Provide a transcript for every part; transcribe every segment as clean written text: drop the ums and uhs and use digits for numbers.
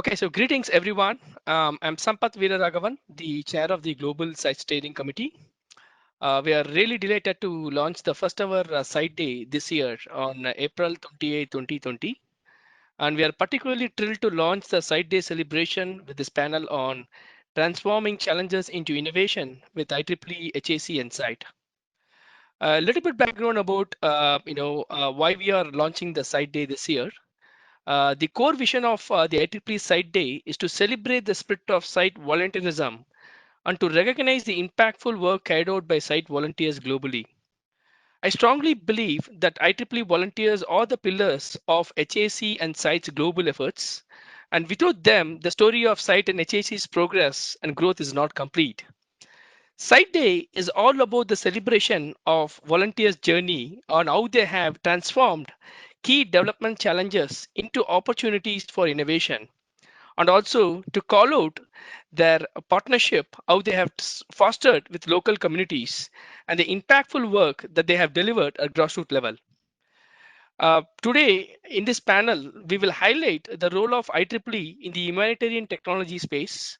Okay, so greetings everyone. I'm Sampath Veeraraghavan, the chair of the Global Site Steering Committee. We are really delighted to launch the first ever Site Day this year on April 28, 2020. And we are particularly thrilled to launch the Site Day celebration with this panel on transforming challenges into innovation with IEEE HAC and Site. A little bit background about why we are launching the Site Day this year. The core vision of the IEEE Site Day is to celebrate the spirit of site volunteerism and to recognize the impactful work carried out by site volunteers globally. I strongly believe that IEEE volunteers are the pillars of HAC and site's global efforts, and without them, the story of site and HAC's progress and growth is not complete. Site Day is all about the celebration of volunteers' journey on how they have transformed key development challenges into opportunities for innovation, and also to call out their partnership, how they have fostered with local communities, and the impactful work that they have delivered at grassroots level. Today, in this panel, we will highlight the role of IEEE in the humanitarian technology space,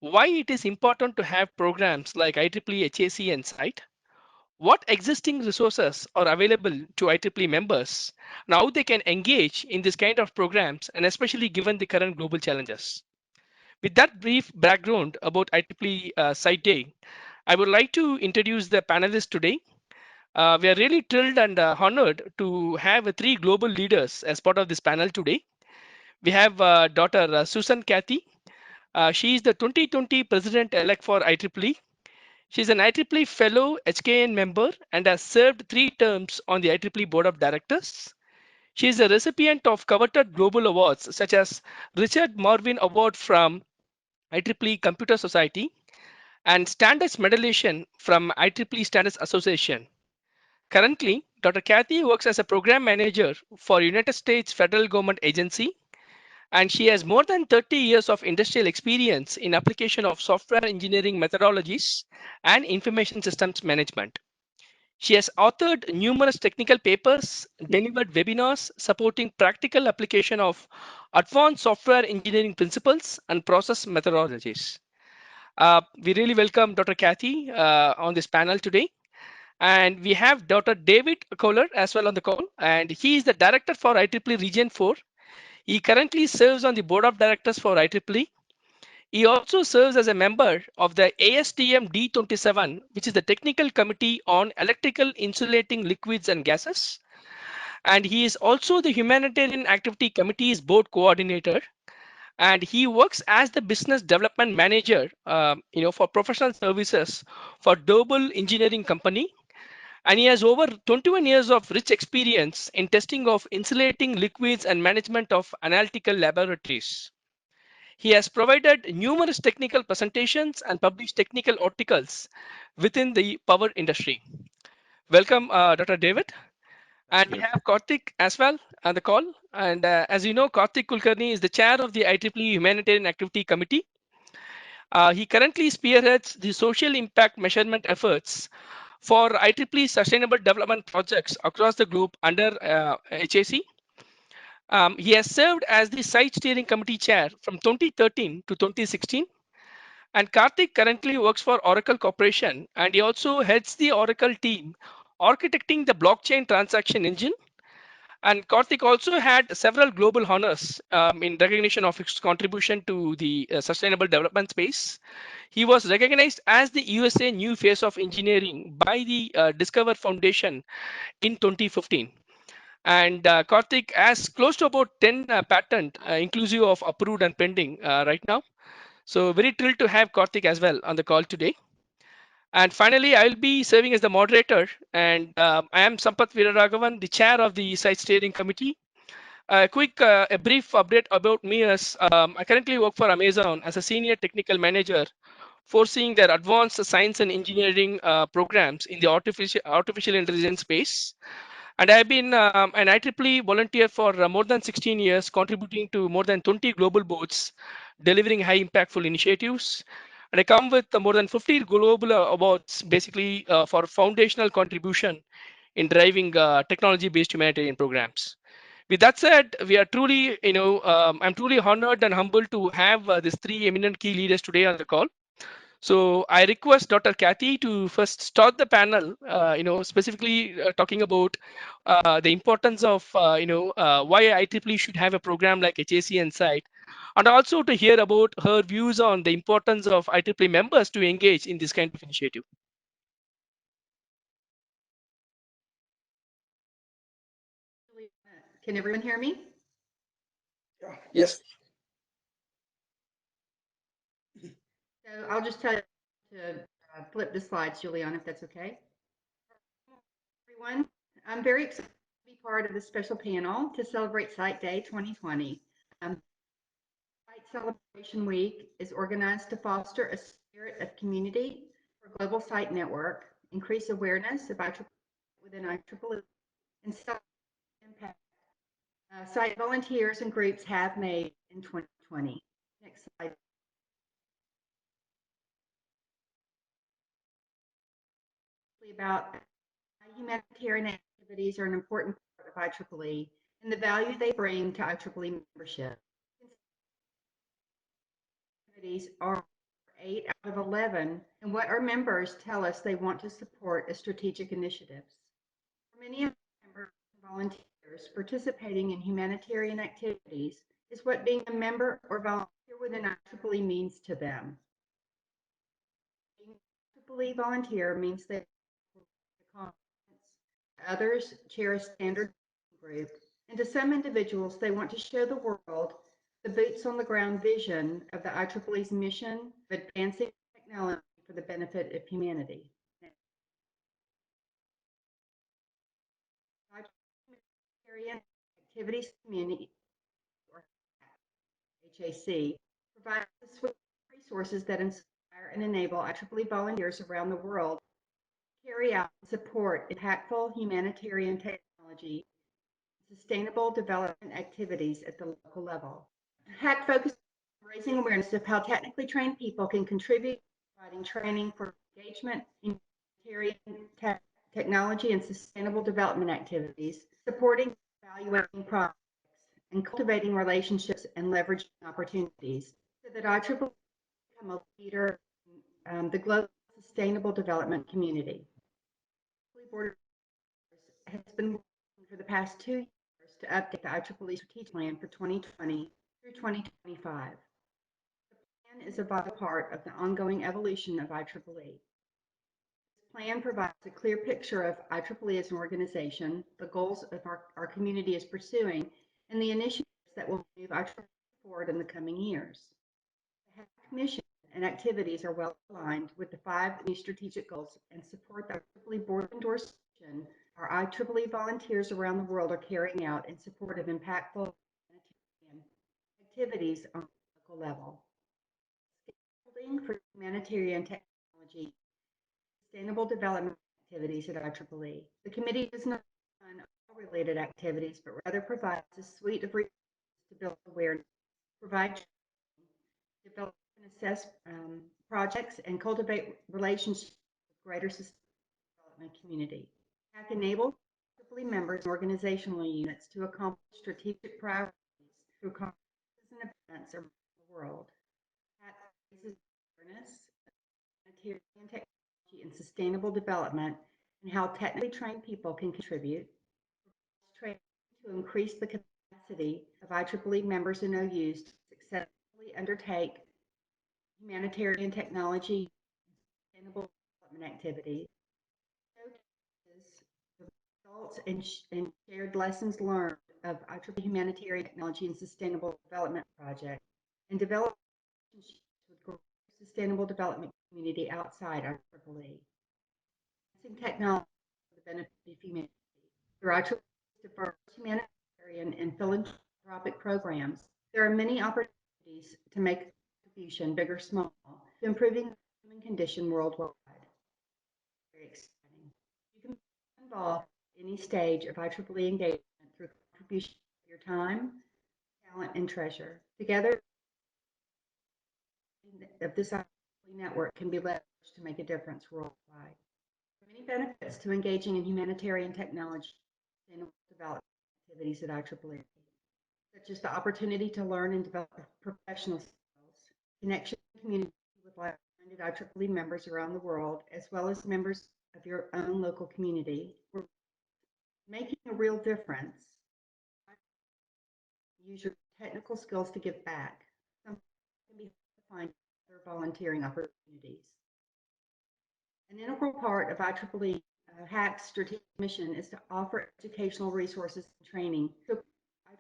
why it is important to have programs like IEEE HAC and SITE, what existing resources are available to IEEE members, and how they can engage in this kind of programs, and especially given the current global challenges. With that brief background about IEEE Site Day, I would like to introduce the panelists today. We are really thrilled and honored to have three global leaders as part of this panel today. We have Dr. Susan Cathy. She is the 2020 President-elect for IEEE. She is an IEEE Fellow, HKN member, and has served 3 terms on the IEEE Board of Directors. She is a recipient of coveted global awards such as Richard Marvin Award from IEEE Computer Society and Standards Medallion from IEEE Standards Association. Currently, Dr. Kathy works as a program manager for United States federal government agency, and she has more than 30 years of industrial experience in application of software engineering methodologies and information systems management. She has authored numerous technical papers, delivered webinars supporting practical application of advanced software engineering principles and process methodologies. We really welcome Dr. Kathy on this panel today. And we have Dr. David Koehler as well on the call, and he is the director for IEEE Region 4. He currently serves on the board of directors for IEEE. He also serves as a member of the ASTM D27, which is the Technical Committee on Electrical Insulating Liquids and Gases. And he is also the Humanitarian Activity Committee's board coordinator. And he works as the business development manager, for professional services for Doble Engineering Company, and he has over 21 years of rich experience in testing of insulating liquids and management of analytical laboratories. He has provided numerous technical presentations and published technical articles within the power industry. Welcome, Dr. David. And Thank we you. have Kartik as well on the call. And as you know, Kartik Kulkarni is the chair of the IEEE Humanitarian Activity Committee. He currently spearheads the social impact measurement efforts for IEEE sustainable development projects across the globe under HAC. He has served as the Site Steering Committee Chair from 2013 to 2016. And Karthik currently works for Oracle Corporation, and he also heads the Oracle team architecting the blockchain transaction engine. And Karthik also had several global honors in recognition of his contribution to the sustainable development space. He was recognized as the USA New Face of Engineering by the Discover Foundation in 2015. And Karthik has close to about 10 patent, inclusive of approved and pending right now. So very thrilled to have Karthik as well on the call today. And finally, I'll be serving as the moderator. And I am Sampath Veeraraghavan, the chair of the Site Steering Committee. A brief update about me is I currently work for Amazon as a senior technical manager, foreseeing their advanced science and engineering programs in the artificial intelligence space. And I've been an IEEE volunteer for more than 16 years, contributing to more than 20 global boards, delivering high impactful initiatives. And I come with more than 50 global awards, basically for foundational contribution in driving technology-based humanitarian programs. With that said, we are truly, I'm truly honored and humbled to have these three eminent key leaders today on the call. So I request Dr. Kathy to first start the panel, specifically talking about the importance of, why IEEE should have a program like HAC and SIGHT, and also to hear about her views on the importance of IEEE members to engage in this kind of initiative. Can everyone hear me? Yes. So I'll just tell you to flip the slides, Julian, if that's okay. Everyone, I'm very excited to be part of this special panel to celebrate Sight Day 2020. Sight Celebration Week is organized to foster a spirit of community for Global Sight Network, increase awareness of IEEE within IEEE, and celebrate the impact Sight volunteers and groups have made in 2020. Next slide. About humanitarian activities are an important part of IEEE and the value they bring to IEEE membership. Activities are 8 out of 11, and what our members tell us they want to support as strategic initiatives. For many of our members and volunteers, participating in humanitarian activities is what being a member or volunteer within IEEE means to them. Being an IEEE volunteer means they others share a standard group, and to some individuals, they want to show the world the boots on the ground vision of the IEEE's mission of advancing technology for the benefit of humanity. Humanitarian Activities Committee, or HAC, provides a suite of resources that inspire and enable IEEE volunteers around the world to carry out and support impactful humanitarian technology and sustainable development activities at the local level. HAC focuses on raising awareness of how technically trained people can contribute to providing training for engagement in humanitarian technology and sustainable development activities, supporting evaluating projects, and cultivating relationships and leveraging opportunities so that IEEE become a leader in the global sustainable development community. The board has been working for the past 2 years to update the IEEE strategic plan for 2020 through 2025. The plan is a vital part of the ongoing evolution of IEEE. This plan provides a clear picture of IEEE as an organization, the goals of our community is pursuing, and the initiatives that will move IEEE forward in the coming years. The HAC mission and activities are well aligned with the 5 new strategic goals and support the IEEE board endorsed mission our IEEE volunteers around the world are carrying out in support of impactful activities on the local level. Scaffolding for humanitarian technology, sustainable development activities at IEEE. The committee does not fund all related activities, but rather provides a suite of resources to build awareness, provide training, develop and assess projects, and cultivate relationships with greater sustainable development community. HAC enables IEEE members and organizational units to accomplish strategic priorities through conferences and events around the world. HAC raises awareness of humanitarian technology and sustainable development and how technically trained people can contribute, training to increase the capacity of IEEE members and OUs to successfully undertake humanitarian technology and sustainable development activities, the results and shared lessons learned of IEEE Humanitarian Technology and Sustainable Development Project, and develop relationships with greater sustainable development community outside IEEE. Advancing technology for the benefit of humanity. Through IEEE's diverse humanitarian and philanthropic programs, there are many opportunities to make a contribution, big or small, to improving the human condition worldwide. Very exciting. You can be involved at any stage of IEEE engagement through contribution of your time, talent, and treasure. Together, of this IEEE network can be leveraged to make a difference worldwide. There are many benefits to engaging in humanitarian technology and sustainable development activities at IEEE, such as the opportunity to learn and develop professional skills, connection and community with like-minded IEEE members around the world, as well as members of your own local community. We're making a real difference. Use your technical skills to give back. Something can be hard to find other volunteering opportunities. An integral part of IEEE HAC's strategic mission is to offer educational resources and training to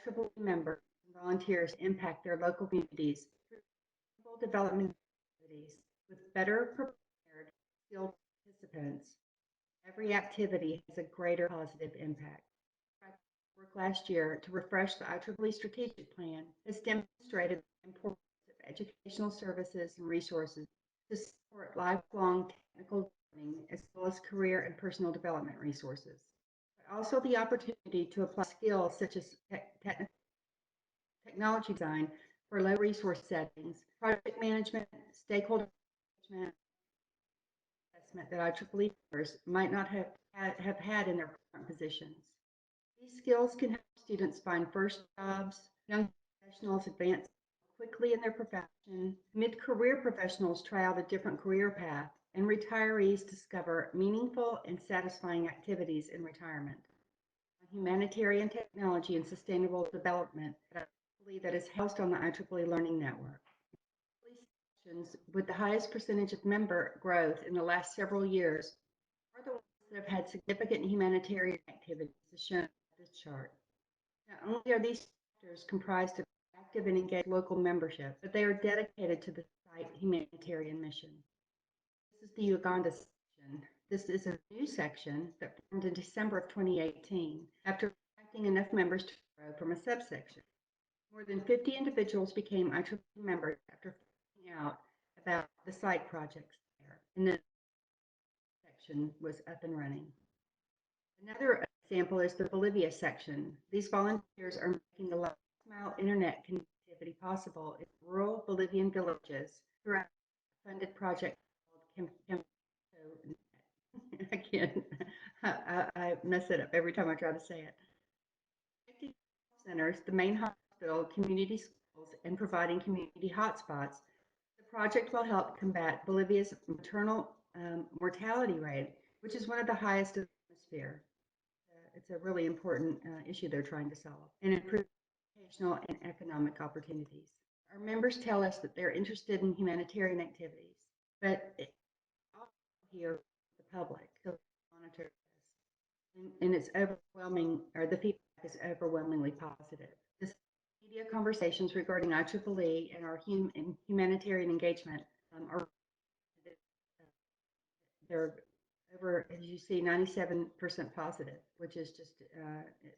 IEEE members and volunteers to impact their local communities through development activities with better prepared, skilled participants. Every activity has a greater positive impact. Work last year to refresh the IEEE strategic plan has demonstrated the importance of educational services and resources to support lifelong technical learning as well as career and personal development resources, but also the opportunity to apply skills such as technology design for low resource settings, project management, stakeholder management, assessment that IEEE members might not have had in their current positions. These skills can help students find first jobs, young professionals advance quickly in their profession, mid-career professionals try out a different career path, and retirees discover meaningful and satisfying activities in retirement. Humanitarian technology and sustainable development that is housed on the IEEE Learning Network. Sections with the highest percentage of member growth in the last several years are the ones that have had significant humanitarian activities, as shown in this chart. Not only are these chapters comprised of active and engaged local membership, but they are dedicated to the site humanitarian mission. This is the Uganda section. This is a new section that formed in December of 2018 after attracting enough members to grow from a subsection. More than 50 individuals became IEEE members after finding out about the site projects there, and the section was up and running. Another example is the Bolivia section. These volunteers are making the last mile internet connectivity possible in rural Bolivian villages through a funded project called Again, I mess it up every time I try to say it. Connecting centers, the main hospital, community schools, and providing community hotspots. The project will help combat Bolivia's maternal mortality rate, which is one of the highest in the hemisphere. It's a really important issue they're trying to solve, and improve educational and economic opportunities. Our members tell us that they're interested in humanitarian activities, but also here the public to monitor this. And it's overwhelming, or the feedback is overwhelmingly positive. This media conversations regarding IEEE and our humanitarian engagement are they're over, as you see, 97% positive, which is just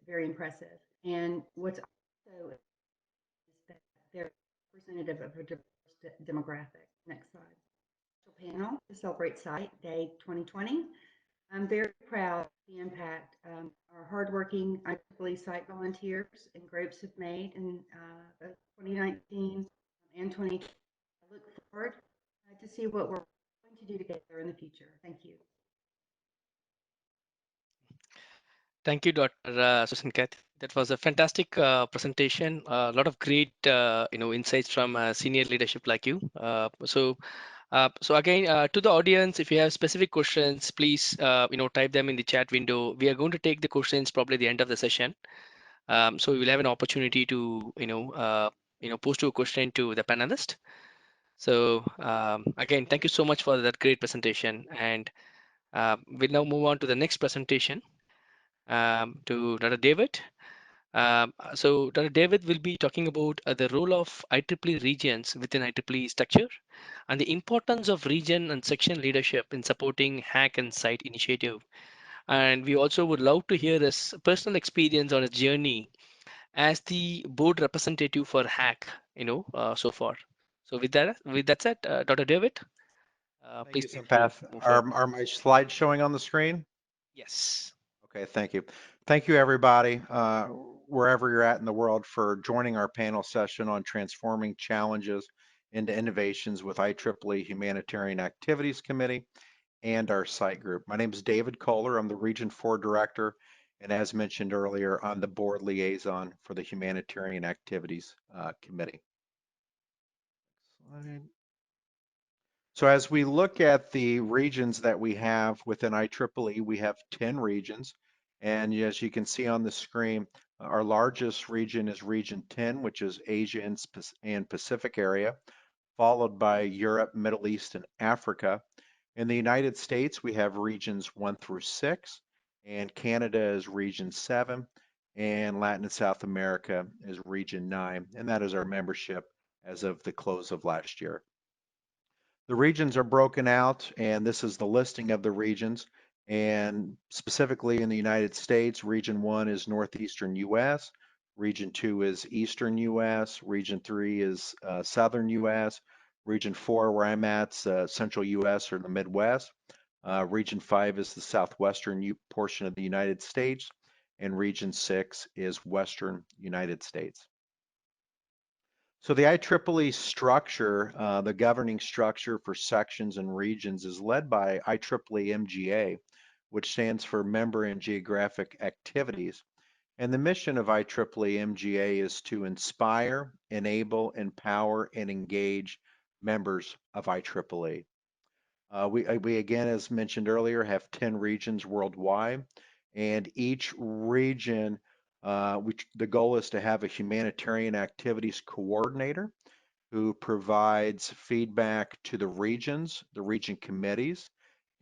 very impressive. And what's also is that they're representative of a diverse demographic. Next slide. Panel to celebrate Sight Day 2020. I'm very proud of the impact our hardworking IEEE site volunteers and groups have made in both 2019 and 2020. I look forward to see what we're going to do together in the future. Thank you. Thank you, Dr. Susan Kathy. That was a fantastic presentation. A lot of great, insights from senior leadership like you. So again, to the audience, if you have specific questions, please, type them in the chat window. We are going to take the questions probably at the end of the session. So we will have an opportunity to, post a question to the panelist. So again, thank you so much for that great presentation. And we'll now move on to the next presentation to Dr. David. So Dr. David will be talking about the role of IEEE regions within IEEE structure and the importance of region and section leadership in supporting HAC and SIGHT initiative. And we also would love to hear his personal experience on his journey as the board representative for HAC, so far. So with that said, Dr. David, Thank please you, feel free to Sampath. move forward. Are my slides showing on the screen? Yes. Okay, thank you. Thank you, everybody, wherever you're at in the world, for joining our panel session on transforming challenges into innovations with IEEE Humanitarian Activities Committee and our site group. My name is David Koehler. I'm the Region 4 Director And as mentioned earlier, I'm the board liaison for the Humanitarian Activities Committee. Slide. So as we look at the regions that we have within IEEE, we have 10 regions. And as you can see on the screen, our largest region is Region 10, which is Asia and Pacific area, followed by Europe, Middle East, and Africa. In the United States, we have regions 1 through 6, and Canada is region 7, and Latin and South America is region 9, and that is our membership as of the close of last year. The regions are broken out, and this is the listing of the regions. And specifically in the United States, Region 1 is Northeastern US, Region 2 is Eastern US, Region 3 is Southern US, Region 4, where I'm at, Central US or the Midwest. Region 5 is the southwestern portion of the United States, and Region 6 is Western United States. So the IEEE structure, the governing structure for sections and regions, is led by IEEE MGA, which stands for Member and Geographic Activities. And the mission of IEEE MGA is to inspire, enable, empower, and engage members of IEEE. We again, as mentioned earlier, have 10 regions worldwide, and each region, the goal is to have a humanitarian activities coordinator who provides feedback to the regions, the region committees,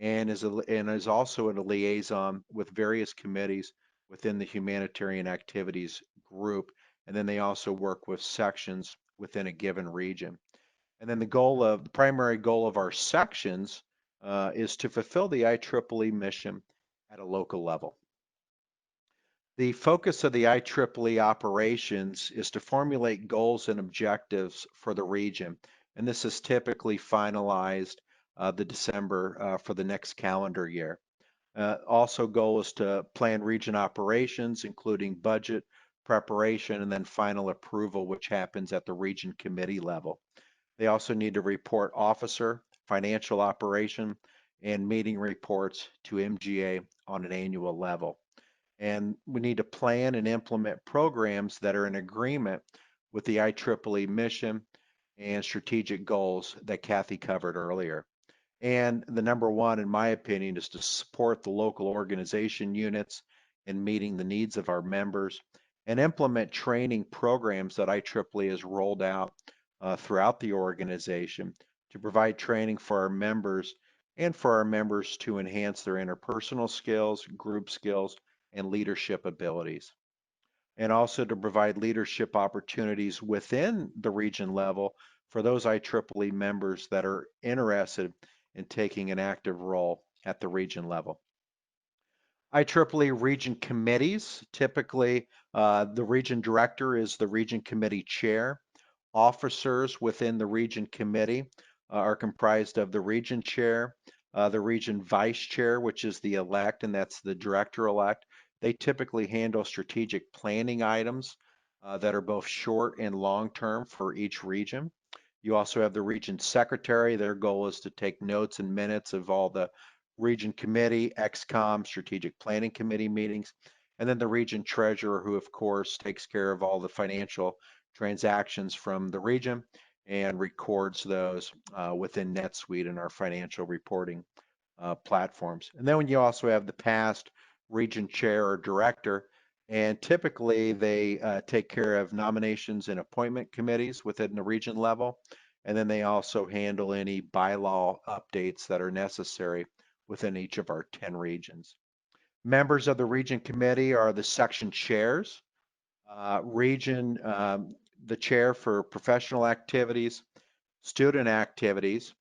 and is also a liaison with various committees within the humanitarian activities group. And then they also work with sections within a given region. And then the primary goal of our sections is to fulfill the IEEE mission at a local level. The focus of the IEEE operations is to formulate goals and objectives for the region, and this is typically finalized the December for the next calendar year. Also, goal is to plan region operations, including budget preparation and then final approval, which happens at the region committee level. They also need to report officer, financial operation, and meeting reports to MGA on an annual level. And we need to plan and implement programs that are in agreement with the IEEE mission and strategic goals that Kathy covered earlier. And the number one, in my opinion, is to support the local organization units in meeting the needs of our members and implement training programs that IEEE has rolled out throughout the organization to provide training for our members and for our members to enhance their interpersonal skills, group skills, and leadership abilities. And also to provide leadership opportunities within the region level for those IEEE members that are interested in taking an active role at the region level. IEEE region committees, typically the region director is the region committee chair. Officers within the region committee are comprised of the region chair, the region vice chair, which is the elect, and that's the director-elect. They typically handle strategic planning items that are both short and long-term for each region. You also have the region secretary. Their goal is to take notes and minutes of all the region committee, XCOM, strategic planning committee meetings, and then the region treasurer, who of course takes care of all the financial transactions from the region and records those within NetSuite and our financial reporting platforms. And then when you also have the past region chair or director, and typically they take care of nominations and appointment committees within the region level. And then they also handle any bylaw updates that are necessary within each of our 10 regions. Members of the region committee are the section chairs, the chair for professional activities, student activities,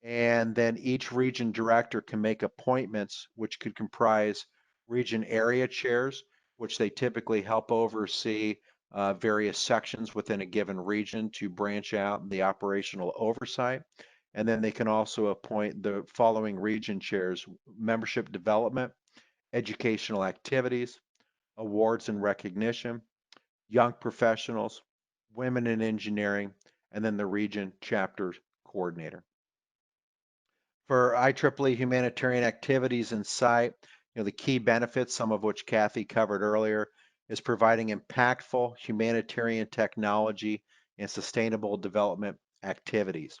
and then each region director can make appointments, which could comprise region area chairs, which they typically help oversee various sections within a given region to branch out the operational oversight. And then they can also appoint the following region chairs: membership development, educational activities, awards and recognition, young professionals, women in engineering, and then the region chapter coordinator. For IEEE Humanitarian Activities and SIGHT, The key benefits, some of which Kathy covered earlier, is providing impactful humanitarian technology and sustainable development activities.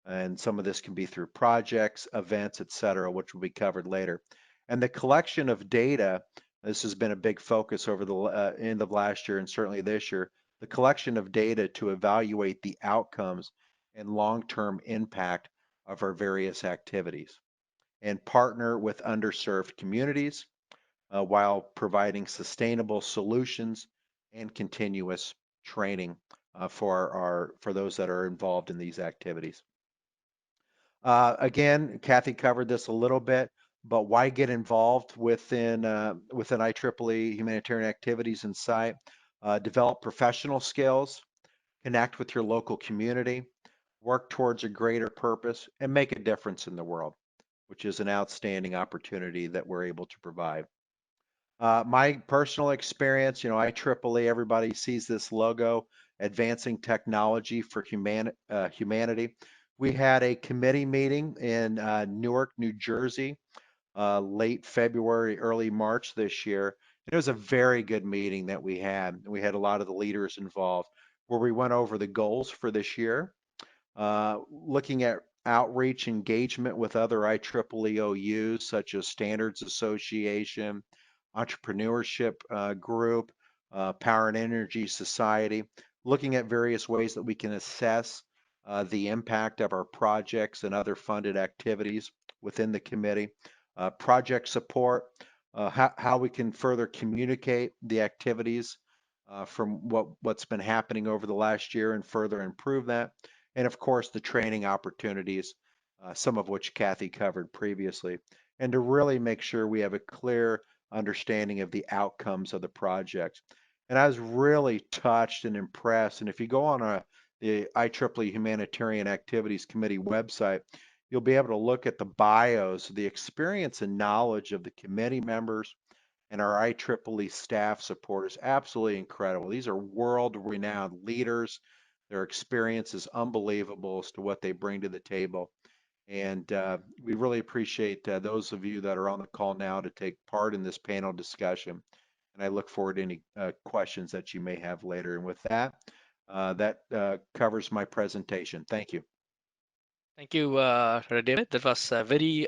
And some of this can be through projects, events, et cetera, which will be covered later. And the collection of data, this has been a big focus over the end of last year and certainly this year, the collection of data to evaluate the outcomes and long-term impact of our various activities and partner with underserved communities while providing sustainable solutions and continuous training for those that are involved in these activities. Again, Kathy covered this a little bit, but why get involved within IEEE Humanitarian Activities and Sight? Develop professional skills, connect with your local community, work towards a greater purpose, and make a difference in the world, which is an outstanding opportunity that we're able to provide. My personal experience, IEEE, everybody sees this logo, Advancing Technology for Humanity. We had a committee meeting in Newark, New Jersey, late February, early March this year. It was a very good meeting that we had. We had a lot of the leaders involved where we went over the goals for this year, looking at outreach engagement with other IEEE OUs, such as Standards Association, Entrepreneurship Group, Power and Energy Society, looking at various ways that we can assess the impact of our projects and other funded activities within the committee, project support, how we can further communicate the activities from what's been happening over the last year and further improve that, and of course the training opportunities, some of which Kathy covered previously, and to really make sure we have a clear understanding of the outcomes of the projects. And I was really touched and impressed. And if you go on the IEEE Humanitarian Activities Committee website, you'll be able to look at the bios, the experience and knowledge of the committee members and our IEEE staff support is absolutely incredible. These are world-renowned leaders. Their experience is unbelievable as to what they bring to the table. And we really appreciate those of you that are on the call now to take part in this panel discussion. And I look forward to any questions that you may have later. And with that, that covers my presentation. Thank you. Thank you, David. That was a very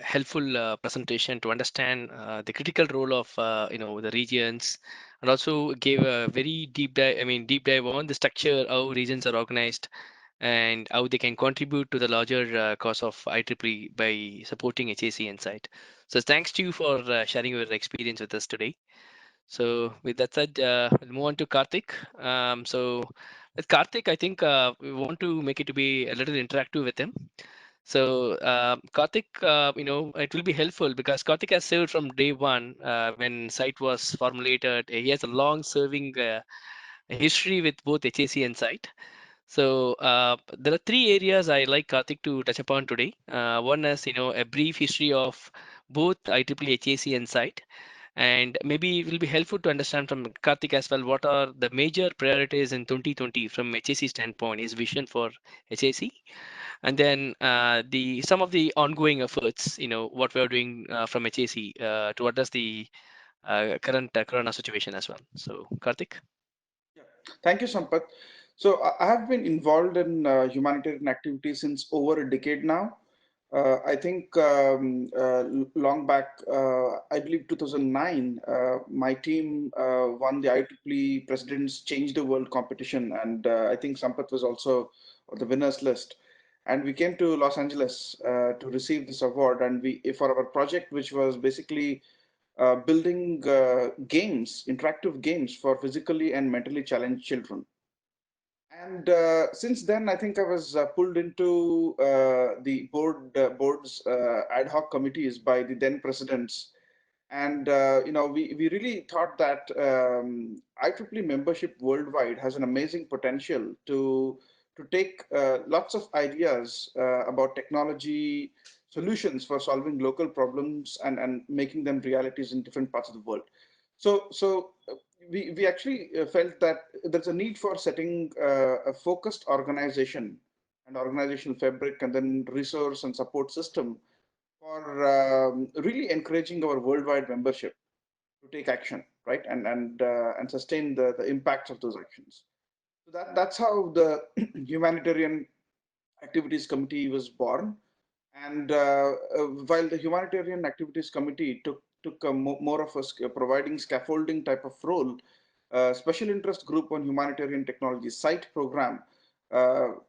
helpful presentation to understand the critical role of the regions, and also gave a very deep dive. I mean, deep dive on the structure, how regions are organized, and how they can contribute to the larger cause of IEEE by supporting HAC Insight. So thanks to you for sharing your experience with us today. So with that said, we'll move on to Kartik. So with Kartik, I think we want to make it to be a little interactive with him. So Kartik, it will be helpful because Kartik has served from day one when site was formulated. He has a long serving history with both HAC and site. So there are three areas I like Kartik to touch upon today. One is, a brief history of both IEEE HAC and site, and maybe it will be helpful to understand from Kartik as well what are the major priorities in 2020 from HAC standpoint, his vision for HAC, and then the some of the ongoing efforts, what we are doing from HAC to address the current corona situation as well. So Kartik. Yeah. Thank you, Sampath. So I have been involved in humanitarian activities since over a decade now. I think long back, I believe 2009, my team won the IEEE President's Change the World competition, and I think Sampath was also on the winners list. And we came to Los Angeles to receive this award, and we for our project, which was basically building games, interactive games for physically and mentally challenged children. And since then, I think I was pulled into the board's ad hoc committees by the then presidents. And we really thought that IEEE membership worldwide has an amazing potential to take lots of ideas about technology solutions for solving local problems and making them realities in different parts of the world. So we actually felt that there's a need for setting a focused organization and organizational fabric and then resource and support system for really encouraging our worldwide membership to take action, right, and sustain the impacts of those actions. So that's how the Humanitarian Activities Committee was born. And while the Humanitarian Activities Committee took a more of a providing scaffolding type of role, Special Interest Group on Humanitarian Technology SIGHT program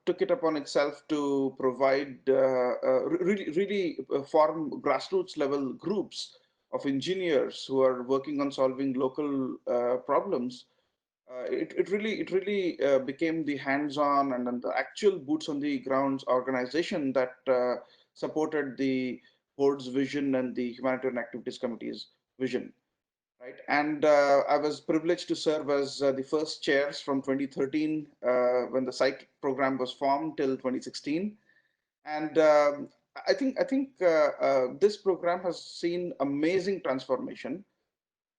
took it upon itself to provide really form grassroots level groups of engineers who are working on solving local problems. It really became the hands-on and then the actual boots on the grounds organization that supported the board's vision and the Humanitarian Activities Committee's vision, right? And I was privileged to serve as the first chairs from 2013 when the site program was formed till 2016. And I think this program has seen amazing transformation,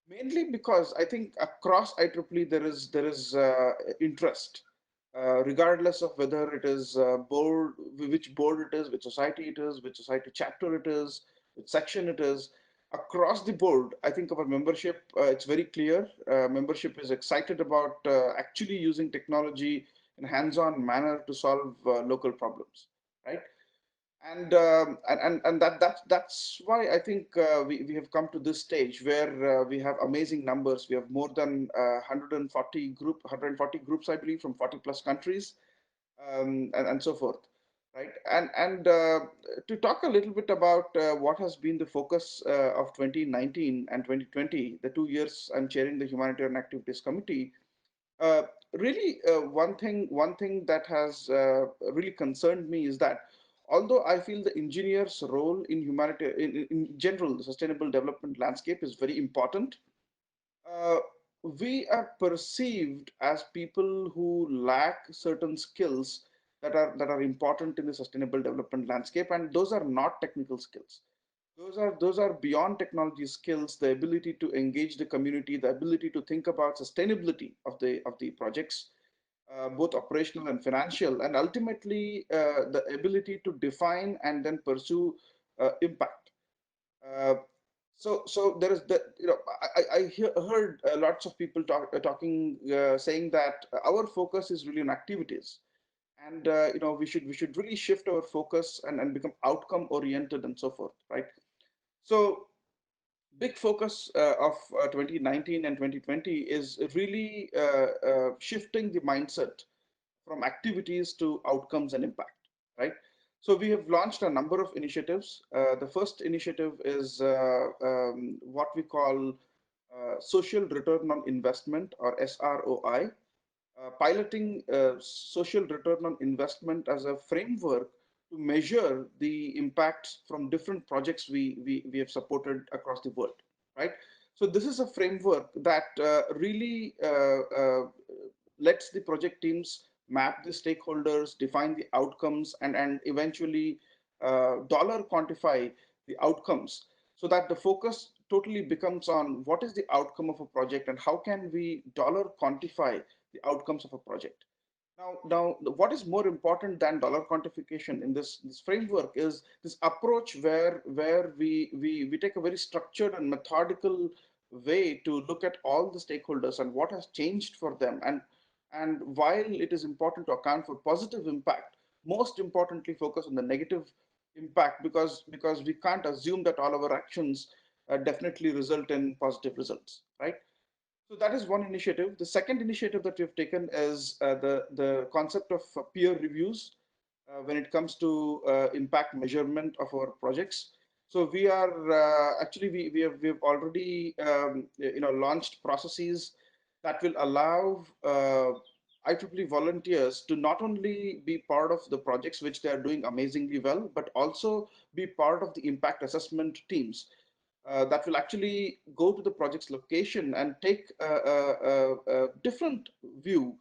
mainly because I think across IEEE there is interest, regardless of whether it is board, which board it is, which society it is, which society chapter it is, which section it is. Across the board, I think our membership, it's very clear. Membership is excited about actually using technology in a hands-on manner to solve local problems, right? And that's why I think we have come to this stage where we have amazing numbers. We have more than 140 groups, I believe, from 40 plus countries, and so forth, right? And to talk a little bit about what has been the focus of 2019 and 2020, the 2 years I'm chairing the Humanitarian Activities Committee. uh, one thing that has really concerned me is that although I feel the engineer's role in humanity, in general, the sustainable development landscape is very important, uh, we are perceived as people who lack certain skills that are important in the sustainable development landscape, and those are not technical skills. Those are beyond technology skills, the ability to engage the community, the ability to think about sustainability of the projects, both operational and financial, and ultimately the ability to define and then pursue impact. Uh, so there is the, heard lots of people talking, saying that our focus is really on activities, and we should really shift our focus and become outcome oriented and so forth, right? So big focus of 2019 and 2020 is really shifting the mindset from activities to outcomes and impact, right? So we have launched a number of initiatives. The first initiative is what we call social return on investment, or SROI, piloting social return on investment as a framework to measure the impacts from different projects we have supported across the world, right? So this is a framework that really lets the project teams map the stakeholders, define the outcomes, and eventually dollar quantify the outcomes, so that the focus totally becomes on what is the outcome of a project and how can we dollar quantify the outcomes of a project. Now, what is more important than dollar quantification in this framework is this approach where we take a very structured and methodical way to look at all the stakeholders and what has changed for them. And while it is important to account for positive impact, most importantly, focus on the negative impact, because we can't assume that all our actions definitely result in positive results, right? So that is one initiative. The second initiative that we've taken is the concept of peer reviews when it comes to impact measurement of our projects. So we are actually we've already launched processes that will allow IEEE volunteers to not only be part of the projects which they are doing amazingly well, but also be part of the impact assessment teams that will actually go to the project's location and take a different view,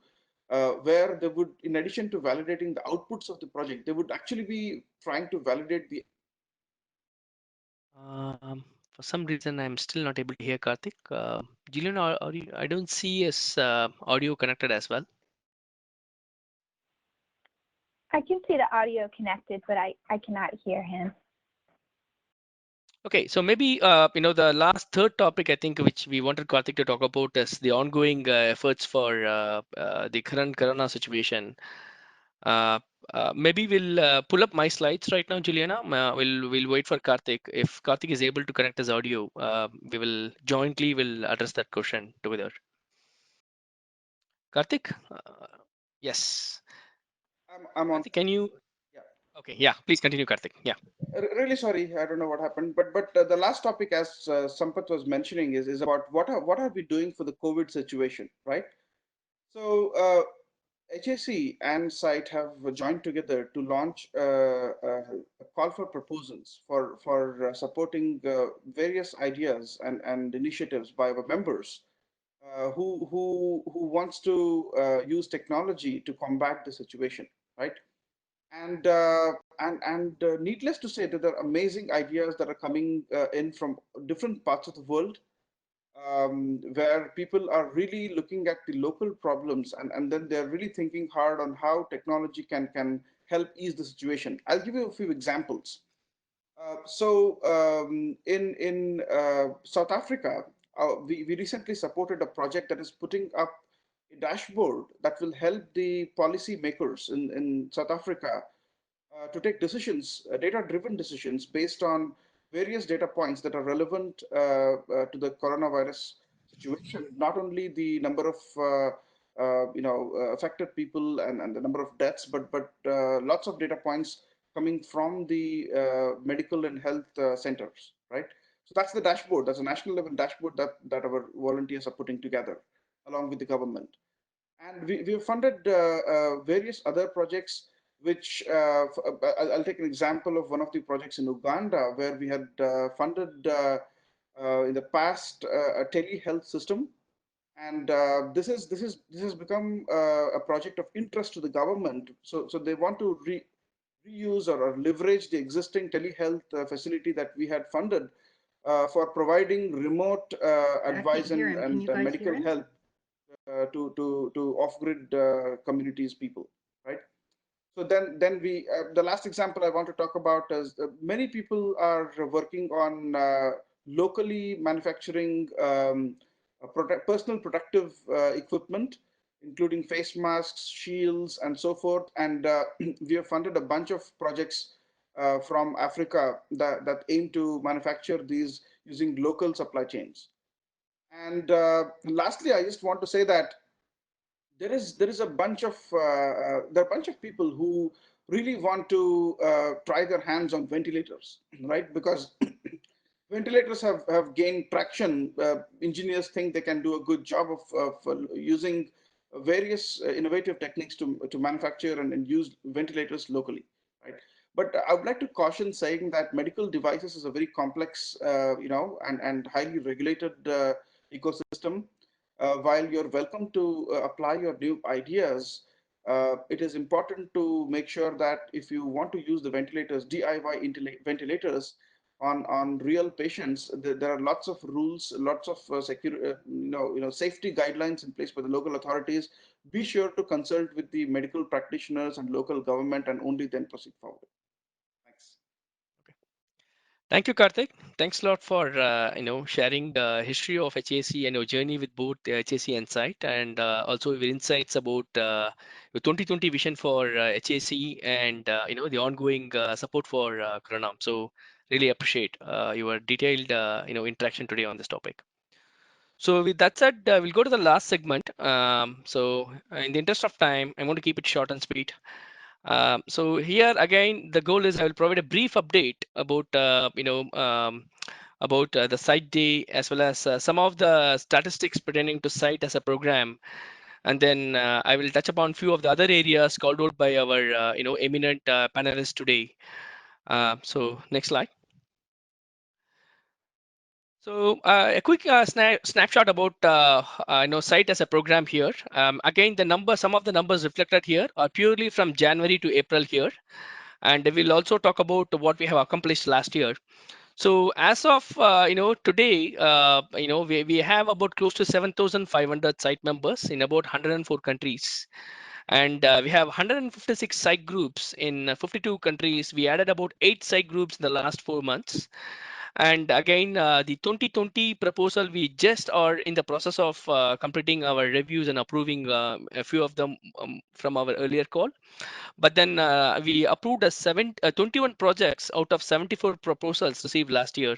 where they would, in addition to validating the outputs of the project, they would actually be trying to validate the. For some reason, I'm still not able to hear Karthik. Julian, I don't see his audio connected as well. I can see the audio connected, but I cannot hear him. Okay, so maybe the last third topic I think which we wanted Karthik to talk about is the ongoing efforts for the current corona situation. Uh, Maybe we'll pull up my slides right now, Juliana. We'll wait for Karthik. If Karthik is able to connect his audio, we will jointly will address that question together. Karthik, yes. I'm on. Karthik, can you? Yeah. Okay, yeah. Please continue, Karthik. Yeah. Really sorry, I don't know what happened, but the last topic, as Sampath was mentioning, is about what are we doing for the COVID situation, right? So HAC and SIGHT have joined together to launch a call for proposals for supporting various ideas and initiatives by our members who wants to use technology to combat the situation, right? And needless to say that there are amazing ideas that are coming in from different parts of the world, where people are really looking at the local problems, and then they're really thinking hard on how technology can help ease the situation. I'll give you a few examples. In South Africa, we recently supported a project that is putting up a dashboard that will help the policy makers in South Africa to take decisions, data-driven decisions based on various data points that are relevant to the coronavirus situation. Not only the number of affected people and the number of deaths, but lots of data points coming from the medical and health centers, right? So that's the dashboard. That's a national level dashboard that our volunteers are putting together along with the government. And we have funded various other projects, which I'll take an example of one of the projects in Uganda, where we had funded in the past a telehealth system. And this has become a project of interest to the government. So they want to reuse or leverage the existing telehealth facility that we had funded for providing remote I can't advice hear him. Can you and guys hear medical him? help to off-grid communities people, right? So then the last example I want to talk about is many people are working on locally manufacturing personal protective equipment, including face masks, shields, and so forth. And we have funded a bunch of projects from Africa that aim to manufacture these using local supply chains. And lastly, I just want to say that there is a bunch of there are a bunch of people who really want to try their hands on ventilators, right? Because ventilators have gained traction. Engineers think they can do a good job of using various innovative techniques to manufacture and use ventilators locally, right? But I would like to caution saying that medical devices is a very complex, and highly regulated ecosystem. While you're welcome to apply your new ideas, it is important to make sure that if you want to use the ventilators, DIY ventilators on real patients, there are lots of rules, lots of safety guidelines in place by the local authorities. Be sure to consult with the medical practitioners and local government, and only then proceed forward. Thanks. Thank you, Karthik. Thanks a lot for sharing the history of HAC and your journey with both HAC and SIGHT, and also your insights about your 2020 vision for HAC and the ongoing support for Corona. So really appreciate your detailed interaction today on this topic. So with that said, we'll go to the last segment. In the interest of time, I'm going to keep it short and sweet. So here again, the goal is I will provide a brief update about the site day, as well as some of the statistics pertaining to site as a program, and then I will touch upon few of the other areas called out by our eminent panelists today. So next slide. So a quick snapshot about site as a program here. Again, some of the numbers reflected here are purely from January to April here, and we'll also talk about what we have accomplished last year. So as of today, we have about close to 7,500 site members in about 104 countries, and we have 156 site groups in 52 countries. We added about 8 site groups in the last 4 months, And again, the 2020 proposal, we just are in the process of completing our reviews and approving a few of them from our earlier call. But then we approved 21 projects out of 74 proposals received last year.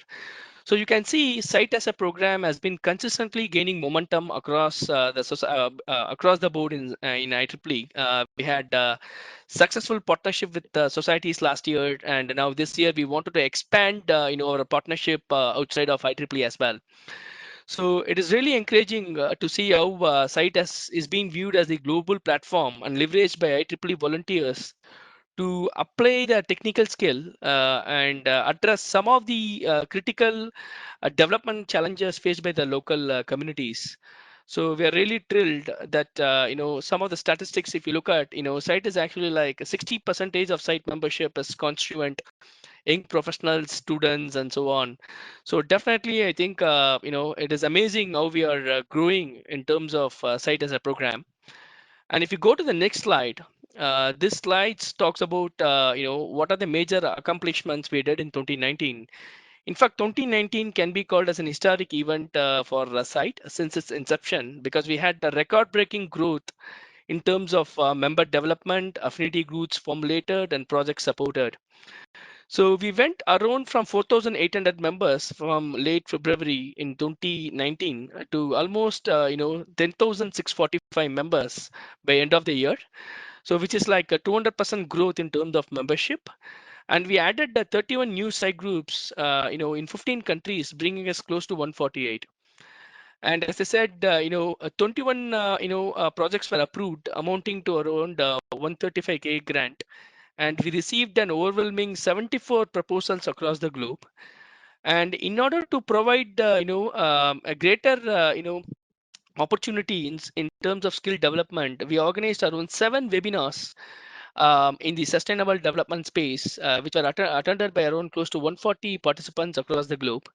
So you can see SIGHT as a program has been consistently gaining momentum across across the board in IEEE. We had successful partnership with societies last year, and now this year we wanted to expand our partnership outside of IEEE as well. So it is really encouraging to see how SIGHT is being viewed as a global platform and leveraged by IEEE volunteers to apply the technical skill and address some of the critical development challenges faced by the local communities. So we are really thrilled that some of the statistics, if you look at, site is actually like 60 percentage of site membership is constituent young professionals, students, and so on. So definitely, I think it is amazing how we are growing in terms of site as a program. And if you go to the next slide, this slide talks about what are the major accomplishments we did in 2019. In fact, 2019 can be called as an historic event for site since its inception, because we had a record-breaking growth in terms of member development, affinity groups formulated, and projects supported. So we went around from 4,800 members from late February in 2019 to almost 10,645 members by end of the year. So which is like a 200% growth in terms of membership. And we added 31 new site groups, in 15 countries, bringing us close to 148. And as I said, 21 projects were approved, amounting to around 135K grant, and we received an overwhelming 74 proposals across the globe. And in order to provide a greater opportunity in terms of skill development, we organized around 7 webinars in the sustainable development space, which were attended by around close to 140 participants across the globe.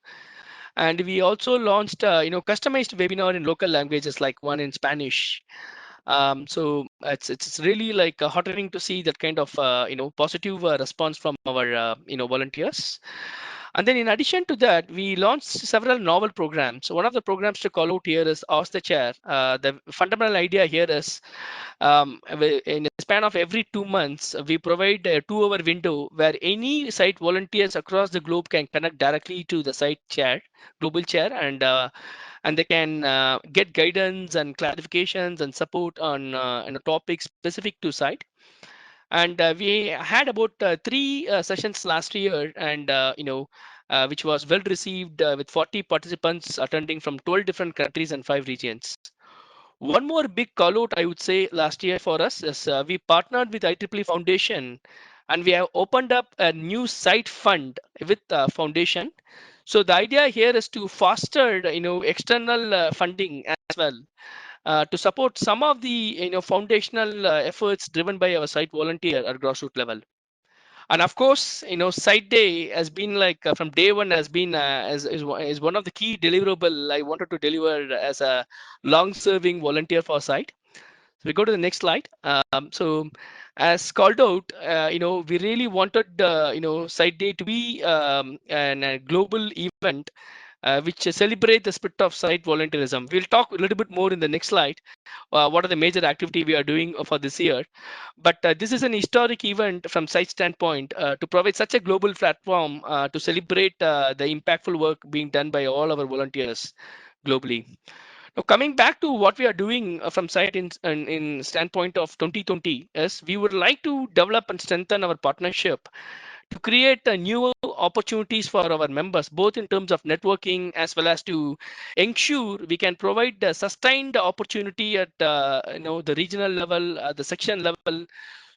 And we also launched customized webinar in local languages, like one in Spanish. So it's really like heartening to see that kind of positive response from our volunteers. And then in addition to that, we launched several novel programs. So one of the programs to call out here is Ask the Chair. The fundamental idea here is in a span of every 2 months, we provide a 2 hour window where any site volunteers across the globe can connect directly to the site chair, global chair, and they can get guidance and clarifications and support on topics specific to site. And we had about 3 sessions last year, and which was well received with 40 participants attending from 12 different countries and 5 regions. One more big call out I would say last year for us is we partnered with IEEE Foundation, and we have opened up a new site fund with Foundation. So the idea here is to foster external funding as well to support some of the foundational efforts driven by our site volunteer at grassroots level. And of course, site day has been like from day one has been is one of the key deliverable I wanted to deliver as a long-serving volunteer for site. So we go to the next slide. So as called out, we really wanted site day to be a global event which celebrate the spirit of site volunteerism. We'll talk a little bit more in the next slide. What are the major activity we are doing for this year? But this is an historic event from site standpoint to provide such a global platform to celebrate the impactful work being done by all our volunteers globally. Now, coming back to what we are doing from site in standpoint of 2020 is we would like to develop and strengthen our partnership to create new opportunities for our members, both in terms of networking as well as to ensure we can provide sustained opportunity at the regional level, the section level,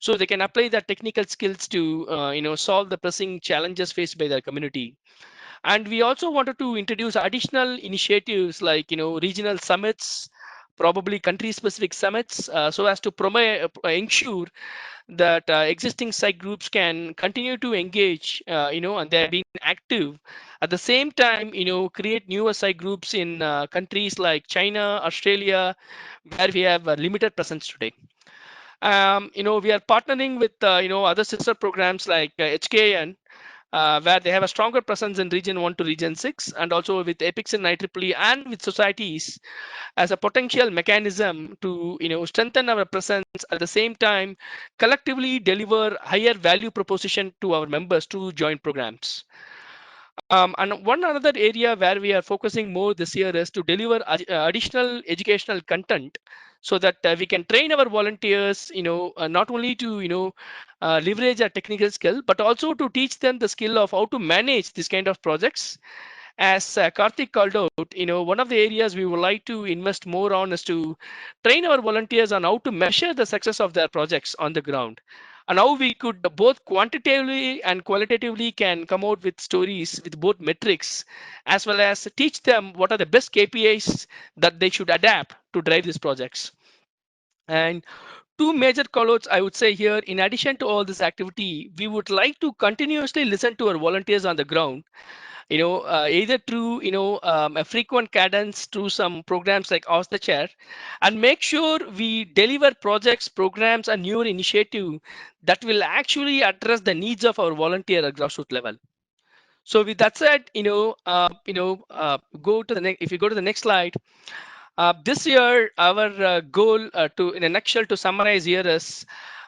so they can apply their technical skills to solve the pressing challenges faced by their community. And we also wanted to introduce additional initiatives like regional summits, probably country specific summits, so as to ensure that existing site groups can continue to engage, and they're being active. At the same time, create newer site groups in countries like China, Australia, where we have a limited presence today. We are partnering with other sister programs like HKN, where they have a stronger presence in region 1 to region 6, and also with epics in IEEE and with societies as a potential mechanism to strengthen our presence, at the same time collectively deliver higher value proposition to our members to join programs. And one another area where we are focusing more this year is to deliver additional educational content, so that we can train our volunteers, not only to leverage a technical skill, but also to teach them the skill of how to manage this kind of projects. As Kartik called out, one of the areas we would like to invest more on is to train our volunteers on how to measure the success of their projects on the ground, and how we could both quantitatively and qualitatively can come out with stories with both metrics, as well as teach them what are the best KPIs that they should adapt to drive these projects. And two major callouts I would say here: in addition to all this activity, we would like to continuously listen to our volunteers on the ground, either through a frequent cadence through some programs like Off the Chair, and make sure we deliver projects, programs, and newer initiative that will actually address the needs of our volunteer at grassroots level. So with that said, go to the next. If you go to the next slide, this year our goal, to in a nutshell, to summarize here is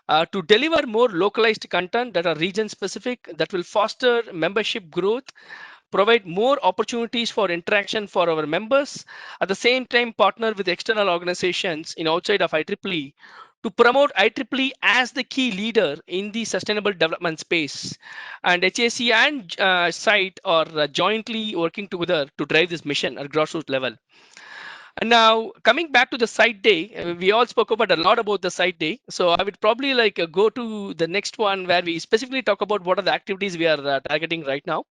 to deliver more localized content that are region specific, that will foster membership growth, provide more opportunities for interaction for our members, at the same time partner with external organizations in outside of IEEE to promote IEEE as the key leader in the sustainable development space. And HAC and SIGHT are jointly working together to drive this mission at grassroots level. And now coming back to the site day, we all spoke about a lot about the site day. So I would probably like go to the next one where we specifically talk about what are the activities we are targeting right now.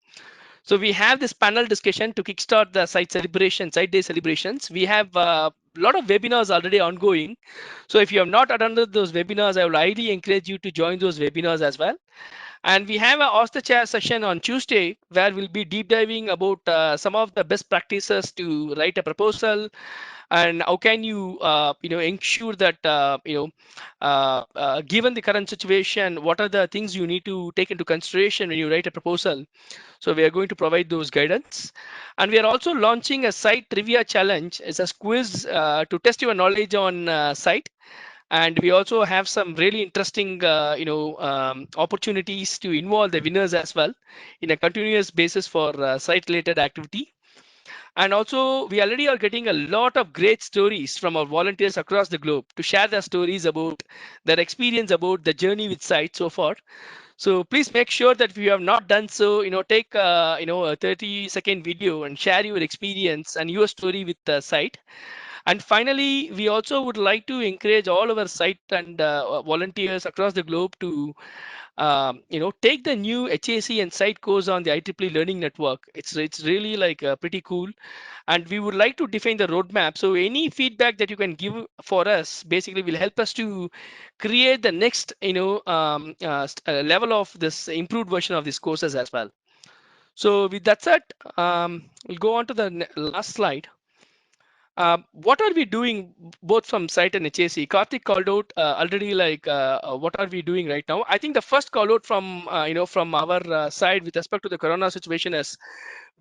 So we have this panel discussion to kickstart the site day celebrations. We have a lot of webinars already ongoing. So if you have not attended those webinars, I would highly encourage you to join those webinars as well. And we have a Ask the Chair session on Tuesday, where we'll be deep diving about some of the best practices to write a proposal, and how can you ensure that given the current situation, what are the things you need to take into consideration when you write a proposal. So we are going to provide those guidance. And we are also launching a site trivia challenge as a quiz to test your knowledge on site. And we also have some really interesting opportunities to involve the winners as well in a continuous basis for site related activity. And also, we already are getting a lot of great stories from our volunteers across the globe to share their stories about their experience about the journey with site so far. So please make sure that if you have not done so, take a 30-second video and share your experience and your story with the site. And finally, we also would like to encourage all our site and volunteers across the globe to take the new HAC and site course on the IEEE Learning Network. It's really like pretty cool, and we would like to define the roadmap. So any feedback that you can give for us basically will help us to create the next level of this improved version of these courses as well. So with that said, we'll go on to the last slide. What are we doing both from site and HAC? Kartik called out already, like what are we doing right now? I think the first call out from from our side with respect to the corona situation is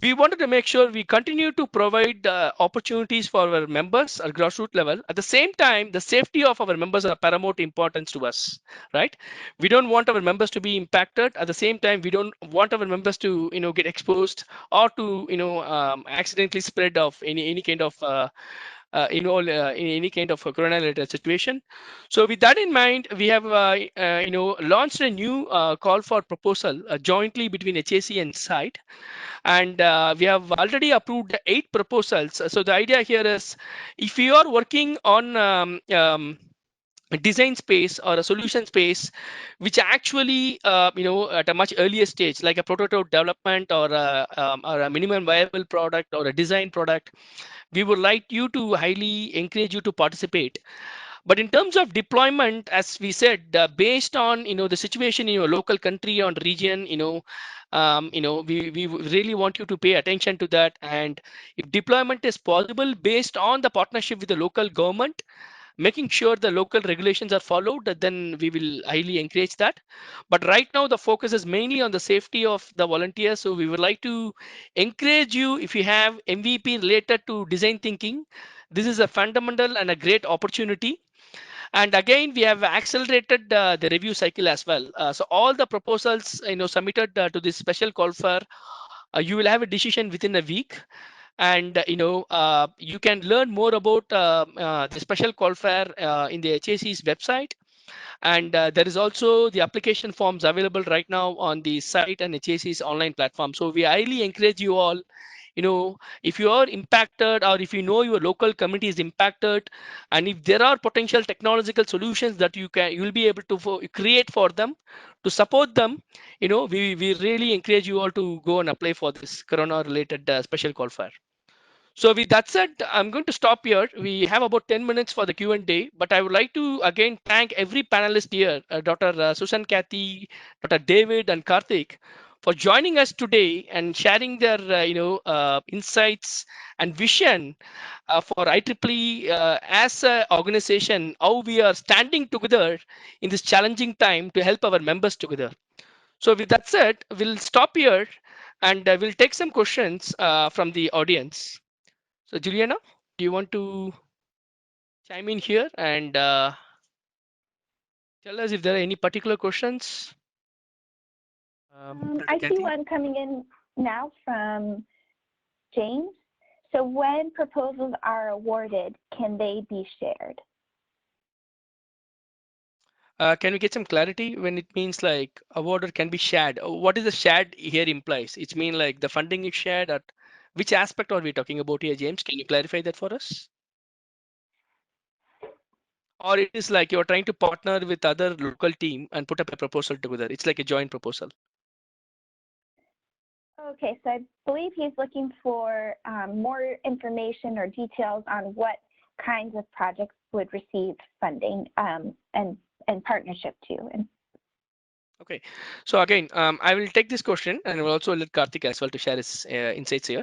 we wanted to make sure we continue to provide opportunities for our members at grassroots level. At the same time, the safety of our members are paramount importance to us, right? We don't want our members to be impacted. At the same time, we don't want our members to get exposed or to accidentally spread of any kind of in any kind of a corona related situation. So with that in mind, we have launched a new call for proposal jointly between HAC and site, and we have already approved 8 proposals. So the idea here is, if you are working on a design space or a solution space which actually at a much earlier stage, like a prototype development or a minimum viable product or a design product, we would like you to highly encourage you to participate. But in terms of deployment, as we said, based on the situation in your local country or region, we really want you to pay attention to that. And if deployment is possible based on the partnership with the local government, making sure the local regulations are followed, then we will highly encourage that. But right now the focus is mainly on the safety of the volunteers. So we would like to encourage you, if you have MVP related to design thinking, this is a fundamental and a great opportunity. And again, we have accelerated the review cycle as well. So all the proposals submitted to this special call for, you will have a decision within a week. And you can learn more about the special call fair in the HAC's website. And there is also the application forms available right now on the site and HAC's online platform. So we highly encourage you all, if you are impacted, or if you know your local community is impacted, and if there are potential technological solutions that you will be able to create for them to support them, we really encourage you all to go and apply for this corona related special call fair. So with that said, I'm going to stop here. We have about 10 minutes for the Q&A, but I would like to again thank every panelist here, Dr. Susan, Kathy, Dr. David, and Kartik, for joining us today and sharing their insights and vision for IEEE as an organization, how we are standing together in this challenging time to help our members together. So with that said, we'll stop here, and we'll take some questions from the audience. So Juliana, do you want to chime in here and tell us if there are any particular questions? Dr. I see Kathy? one coming in now from James. So when proposals are awarded, can they be shared? Can we get some clarity when it means like award or can be shared? What is the shared here implies? It's mean like the funding is shared at which aspect are we talking about here, James? Can you clarify that for us? Or it is like you're trying to partner with other local team and put up a proposal together. It's like a joint proposal. Okay, so I believe he's looking for more information or details on what kinds of projects would receive funding and partnership too. Okay, so again, I will take this question and will also let Kartik as well to share his insights here.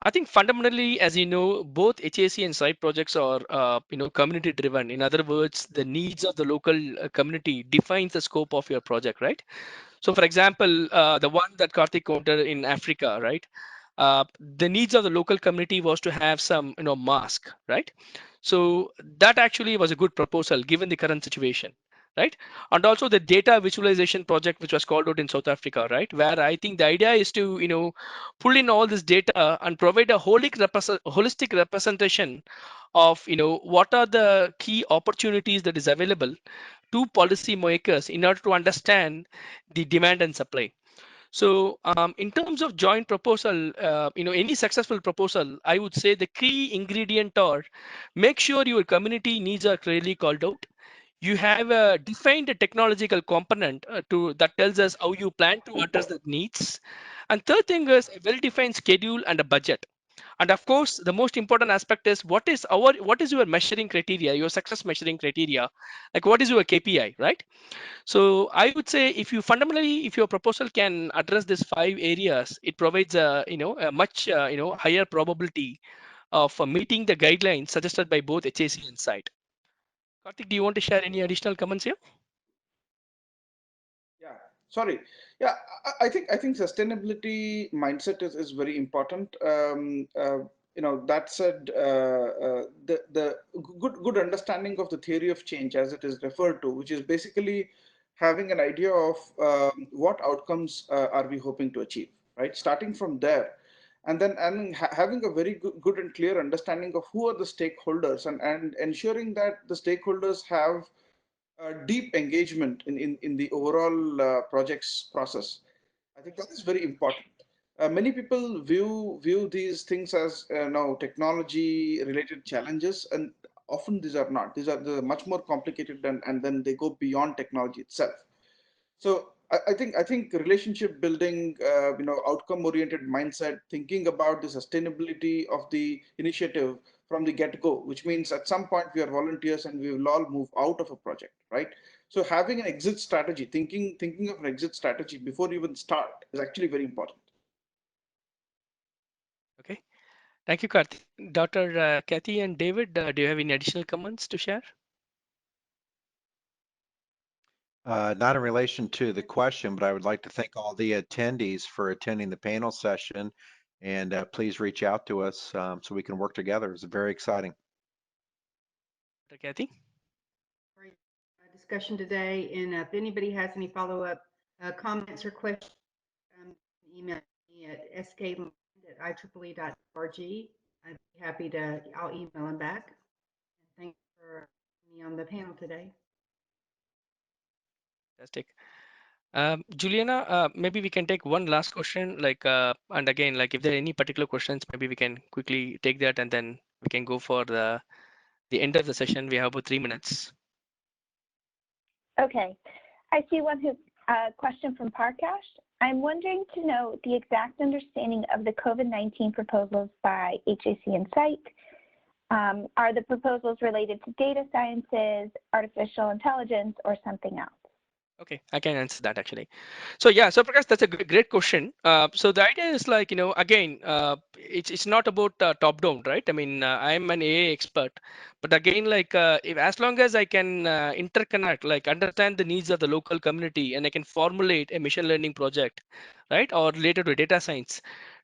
I think fundamentally, as you know, both HAC and site projects are, community driven. In other words, the needs of the local community defines the scope of your project, right? So, for example, the one that Kartik quoted in Africa, right? The needs of the local community was to have some, mask, right? So that actually was a good proposal given the current situation, right? And also the data visualization project, which was called out in South Africa, right? Where I think the idea is to, pull in all this data and provide a holistic representation of, what are the key opportunities that is available to policy makers in order to understand the demand and supply. So in terms of joint proposal, any successful proposal, I would say the key ingredient are make sure your community needs are clearly called out. You have a defined technological component to that tells us how you plan to address the needs. And third thing is a well-defined schedule and a budget. And of course, the most important aspect is what is your measuring criteria, your success measuring criteria, like what is your KPI, right? So I would say if you fundamentally, if your proposal can address these 5 areas, it provides a much higher probability of meeting the guidelines suggested by both HAC and site. Karthik, do you want to share any additional comments here? Yeah, sorry. Yeah, I think sustainability mindset is very important. That said, the good understanding of the theory of change, as it is referred to, which is basically having an idea of what outcomes are we hoping to achieve, right? Starting from there, and then having a very good and clear understanding of who are the stakeholders, and ensuring that the stakeholders have deep engagement in the overall project's process. I think that is very important. Many people view these things as technology related challenges, and often these are not. They're much more complicated, and then they go beyond technology itself. So I think relationship building, outcome oriented mindset, thinking about the sustainability of the initiative from the get go, which means at some point we are volunteers and we will all move out of a project, right? So having an exit strategy, thinking of an exit strategy before you even start is actually very important. Okay, thank you, Karthik. Dr. Kathy and David, do you have any additional comments to share? Not in relation to the question, but I would like to thank all the attendees for attending the panel session. And please reach out to us so we can work together. It's very exciting. Kathy? Great discussion today. And if anybody has any follow-up comments or questions, email me at skland@ieee.org. I'd be happy to, I'll email them back. Thank you for me on the panel today. Fantastic. Juliana, maybe we can take one last question, and again, like if there are any particular questions, maybe we can quickly take that and then we can go for the end of the session. We have about 3 minutes. Okay. I see one question from Parkash. I'm wondering to know the exact understanding of the COVID-19 proposals by HAC and SIGHT. Are the proposals related to data sciences, artificial intelligence, or something else? Okay, I can answer that actually. So yeah, so Prakash, that's a great question. So the idea is like, again, it's not about top down, right? I mean, I'm an AI expert, but again, like if as long as I can interconnect, like understand the needs of the local community, and I can formulate a machine learning project, right, or related to data science,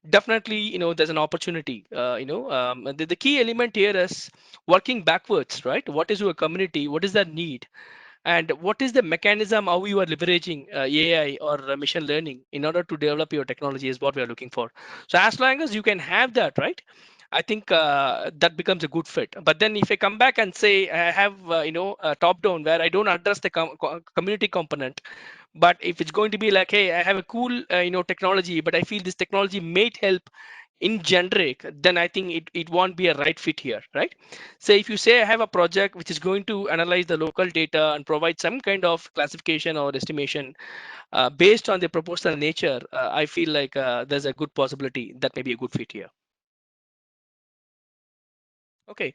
definitely, there's an opportunity. The key element here is working backwards, right? What is your community? What is their need? And what is the mechanism how you are leveraging AI or machine learning in order to develop your technology is what we are looking for. So as long as you can have that, right, I think that becomes a good fit. But then if I come back and say I have a top down where I don't address the community component, but if it's going to be like, hey, I have a cool technology, but I feel this technology may help in generic, then I think it won't be a right fit here, right? So if you say I have a project which is going to analyze the local data and provide some kind of classification or estimation based on the proposal nature, I feel like there's a good possibility that may be a good fit here. Okay,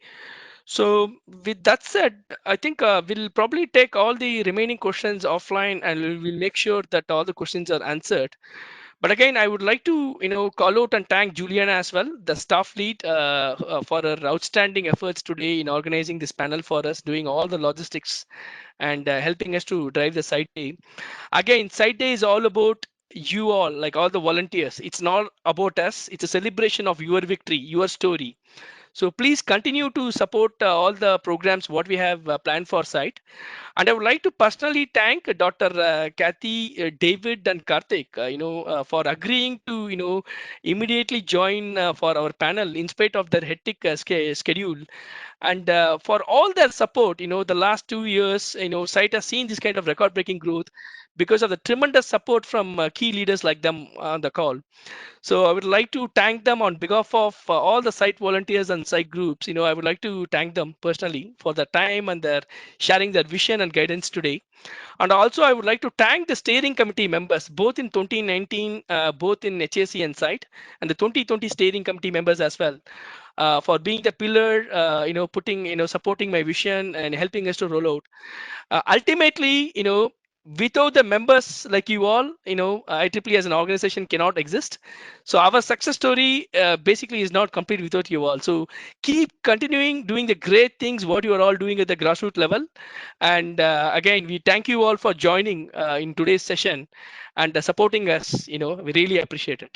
so with that said, I think we'll probably take all the remaining questions offline and we'll make sure that all the questions are answered. But again, I would like to, call out and thank Juliana as well, the staff lead, for her outstanding efforts today in organizing this panel for us, doing all the logistics and helping us to drive the site day. Again, site day is all about you all, like all the volunteers. It's not about us. It's a celebration of your victory, your story. So please continue to support all the programs what we have planned for site. And I would like to personally thank Dr. Kathy, David, and Kartik, for agreeing to, immediately join for our panel in spite of their hectic schedule. And for all their support, the last 2 years, site has seen this kind of record-breaking growth because of the tremendous support from key leaders like them on the call. So I would like to thank them on behalf of all the site volunteers and site groups. I would like to thank them personally for their time and their sharing their vision and guidance today. And also, I would like to thank the steering committee members, both in 2019, both in HAC and site, and the 2020 steering committee members as well, for being the pillar, putting, supporting my vision and helping us to roll out. Ultimately, without the members like you all, IEEE as an organization cannot exist. So our success story basically is not complete without you all. So keep continuing doing the great things what you are all doing at the grassroots level. And again, we thank you all for joining in today's session and supporting us. We really appreciate it.